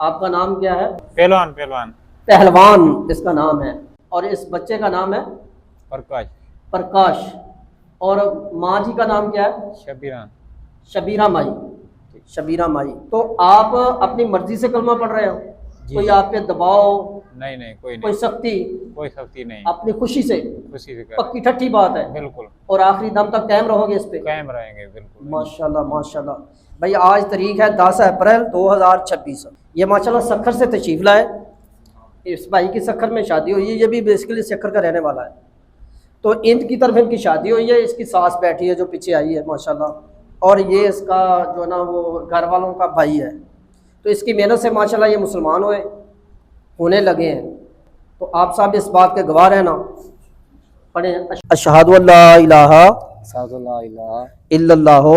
आपका नाम क्या है? पहलवान। पहलवान पहलवान इसका नाम है। और इस बच्चे का नाम है प्रकाश। प्रकाश। और माँ जी का नाम क्या है? शबीरा। शबीरा माई। शबीरा माई। तो आप अपनी मर्जी से कलमा पढ़ रहे हो? जी कोई जी। आप पे दबाव, नहीं नहीं, कोई कोई नहीं। सख्ती? कोई सख्ती नहीं। अपनी खुशी से? खुशी से कर पक्की ठट्ठी बात है। बिल्कुल। और आखिरी दम तक कायम रहोगे इस पे? कायम रहेंगे बिल्कुल। माशाल्लाह माशाल्लाह। भाई आज तारीख है 10 अप्रैल 2026। ये माशाल्लाह सक्खर से तशरीफ लाए। इस भाई की सक्खर में शादी हुई है, ये भी बेसिकली सक्खर का रहने वाला है। तो इनकी तरफ इनकी शादी हुई है, इसकी सास बैठी है जो पीछे आई है माशाल्लाह। और ये इसका जो ना वो घर वालों का भाई है। तो इसकी मेहनत से माशाल्लाह ये मुसलमान होने लगे हैं। तो आप सब इस बात के गवाह हैं ना? पढ़े अशहदु अल्ला इलाहा इल्लल्लाहु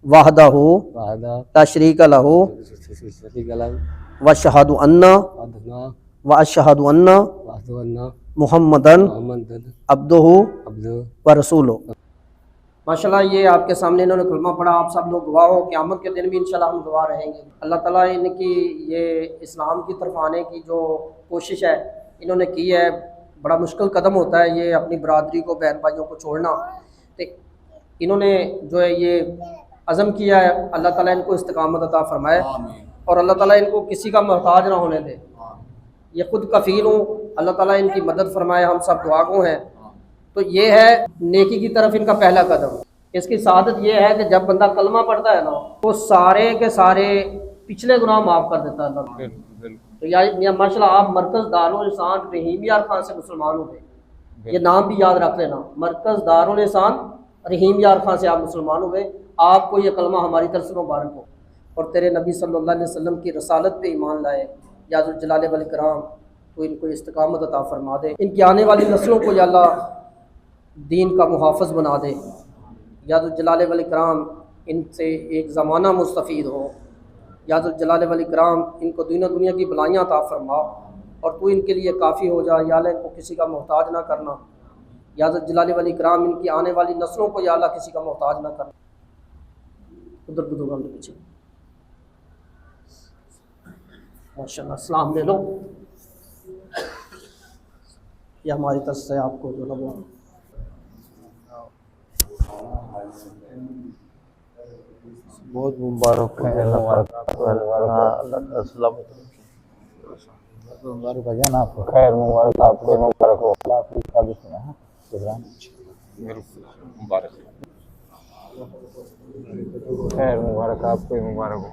वहदहु ला शरीका लहू व अशहदु अन्ना मुहम्मदन अब्दुहु व रसूलुहु। माशाल्लाह ये आपके सामने इन्होंने कलमा पढ़ा, आप सब लोग गवाह हो। क़यामत के दिन भी इंशाल्लाह हम गवाह रहेंगे। अल्लाह ताला इनकी ये इस्लाम की तरफ आने की जो कोशिश है इन्होंने की है। बड़ा मुश्किल कदम होता है ये अपनी बरादरी को, बहन भाइयों को छोड़ना। तो इन्होंने जो है ये अज़म किया है, अल्लाह ताला इनको इस्तिकामत अता फरमाए और अल्लाह ताला इनको किसी का मोहताज ना होने दे। ये खुद कफ़ील हूँ, अल्लाह ताला इनकी मदद फरमाए, हम सब दुआगो हैं। तो ये है नेकी की तरफ इनका पहला कदम। इसकी सादत ये है कि जब बंदा कलमा पढ़ता है ना तो सारे के सारे पिछले गुनाह माफ़ कर देता है अल्लाह। तो या माशाल्लाह आप मरकज़ दारुल इहसान रहीम यार खान से मुसलमान हो गए। ये नाम भी याद रख लेना, मरकज़ दारुल इहसान रहीम यार खान से आप मुसलमान हो गए। आपको ये कलमा हमारी तरफ से मुबारक हो। और तेरे नबी सल्लल्लाहु अलैहि वसल्लम की रसालत पे ईमान लाए या ज़ुल जलाल वल इकराम। तो इनको इस्तिकामत अता फरमा दे, इनकी आने वाली नस्लों को या अल्लाह दीन का मुहाफ़िज़ बना दे। या ज़ुल जलाल वल इकराम इनसे एक ज़माना मुस्तफ़ीद हो। या ज़ुल जलाल वल इकराम इनको दुनिया की भलाइयाँ अता फरमा और तू इनके लिए काफ़ी हो जा। या अल्लाह इनको किसी का मोहताज ना करना। या ज़ुल जलाल वल इकराम इनकी आने वाली नस्लों को या अल्लाह किसी का मोहताज ना करना। उधर बुजुर्गों के पीछे माशाल्लाह सलाम ले लो। यह हमारी तरफ से आपको जो ना वो बहुत मुबारक है। मुबारक है ना आपको, खैर मुबारक आपको, मुबारक हो। आपकी शादी सुना है मुबारक, खैर मुबारक आपको, मुबारक हो।